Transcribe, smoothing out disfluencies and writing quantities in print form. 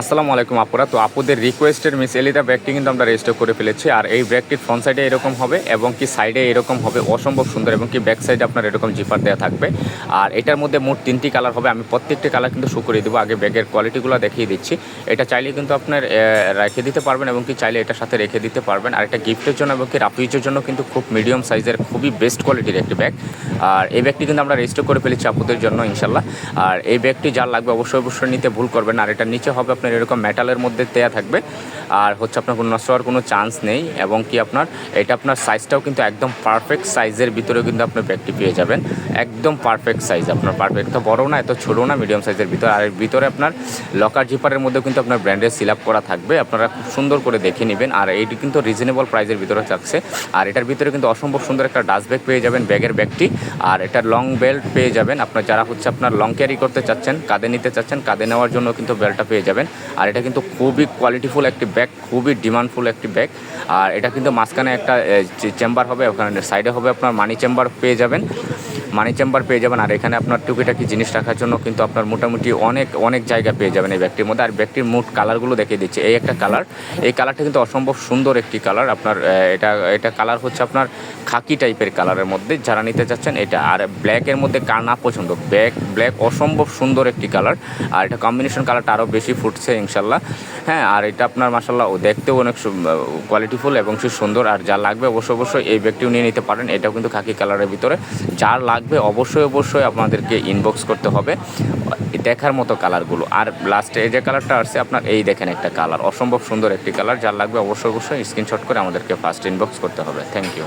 আসসালামু আলাইকুম আপুরা। তো আপুদের রিকোয়েস্টের মিস এলিটা ব্যাগটি কিন্তু আমরা রেজিস্টার করে ফেলেছি। আর এই ব্যাগটির ফ্রন্ট সাইডে এরকম হবে এবং কি সাইডে এরকম হবে, অসম্ভব সুন্দর, এবং কি ব্যাক সাইডে আপনার এরকম জিপার দেওয়া থাকবে। আর এটার মধ্যে মোট 3টি কালার হবে। আমি প্রত্যেকটি কালার কিন্তু শো করে দেবো। আগে ব্যাগের কোয়ালিটিগুলো দেখিয়ে দিচ্ছি। এটা চাইলে কিন্তু আপনার রেখে দিতে পারবেন এবং কি চাইলে এটার সাথে রেখে দিতে পারবেন। আর এটা গিফটের জন্য এবং কি রাফিউজের জন্য কিন্তু খুব মিডিয়াম সাইজের খুবই বেস্ট কোয়ালিটির একটি ব্যাগ। আর এই ব্যাগটি কিন্তু আমরা রেজিস্টার করে ফেলেছি আপুদের জন্য ইনশাল্লাহ। আর এই ব্যাগটি যার লাগবে অবশ্যই নিতে ভুল করবেন। আর এটার নিচে হবে আপনার এরকম মেটালের মধ্যে দেয়া থাকবে। আর হচ্ছে আপনার কোনো নষ্ট হওয়ার কোনো চান্স নেই। এবং কি আপনার এটা আপনার সাইজটাও কিন্তু একদম পারফেক্ট সাইজের ভিতরে কিন্তু আপনি ব্যাগটি পেয়ে যাবেন। একদম পারফেক্ট সাইজ, আপনার পারফেক্ট, তো বড়ও না এত ছোটো না, মিডিয়াম সাইজের ভিতরে। আর এর ভিতরে আপনার লকার জিপারের মধ্যেও কিন্তু আপনার ব্র্যান্ডের সিল আপ করা থাকবে। আপনারা খুব সুন্দর করে দেখে নেবেন। আর এইটি কিন্তু রিজনেবল প্রাইসের ভিতরে থাকছে। আর এটার ভিতরে কিন্তু অসম্ভব সুন্দর একটা ডাস্ট ব্যাগ পেয়ে যাবেন, ব্যাগের ব্যাগটি। আর এটার লং বেল্ট পেয়ে যাবেন। আপনার যারা হচ্ছে আপনার লং ক্যারি করতে চাচ্ছেন, কাঁধে নিতে চাচ্ছেন, কাঁধে নেওয়ার জন্য কিন্তু বেল্টটা পেয়ে যাবেন। আর এটা কিন্তু খুবই কোয়ালিটিফুল একটি ব্যাগ, খুবই ডিমান্ডফুল একটি ব্যাগ। আর এটা কিন্তু মাঝখানে একটা চেম্বার হবে, ওখানে সাইডে হবে আপনার মানি চেম্বার পেয়ে যাবেন। আর এখানে আপনার টুকিটাকি জিনিস রাখার জন্য কিন্তু আপনার মোটামুটি অনেক জায়গা পেয়ে যাবেন এই ব্যাগটির মধ্যে। আর ব্যাগটির মোট কালারগুলো দেখিয়ে দিচ্ছে। এই একটা কালার, এই কালারটা কিন্তু অসম্ভব সুন্দর একটি কালার। আপনার এটা কালার হচ্ছে আপনার খাকি টাইপের কালারের মধ্যে, যারা নিতে চাচ্ছেন এটা। আর ব্ল্যাকের মধ্যে কার না পছন্দ, ব্ল্যাক অসম্ভব সুন্দর একটি কালার। আর এটা কম্বিনেশন কালারটা আরও বেশি ফুটছে ইনশাল্লাহ। হ্যাঁ, আর এটা আপনার মাশাআল্লাহ দেখতেও অনেক কোয়ালিটিফুল এবং সুন্দর। আর যা লাগবে অবশ্যই এই ব্যাগটিও নিয়ে নিতে পারেন। এটাও কিন্তু খাকি কালারের ভিতরে। যার লাগবে অবশ্যই আপনাদেরকে ইনবক্স করতে হবে দেখার মতো কালারগুলো। আর লাস্টে এই যে কালারটা আসছে আপনার, এই দেখেন একটা কালার, অসম্ভব সুন্দর একটি কালার। যার লাগবে অবশ্যই স্ক্রিনশট করে আমাদেরকে ফার্স্ট ইনবক্স করতে হবে। Thank you.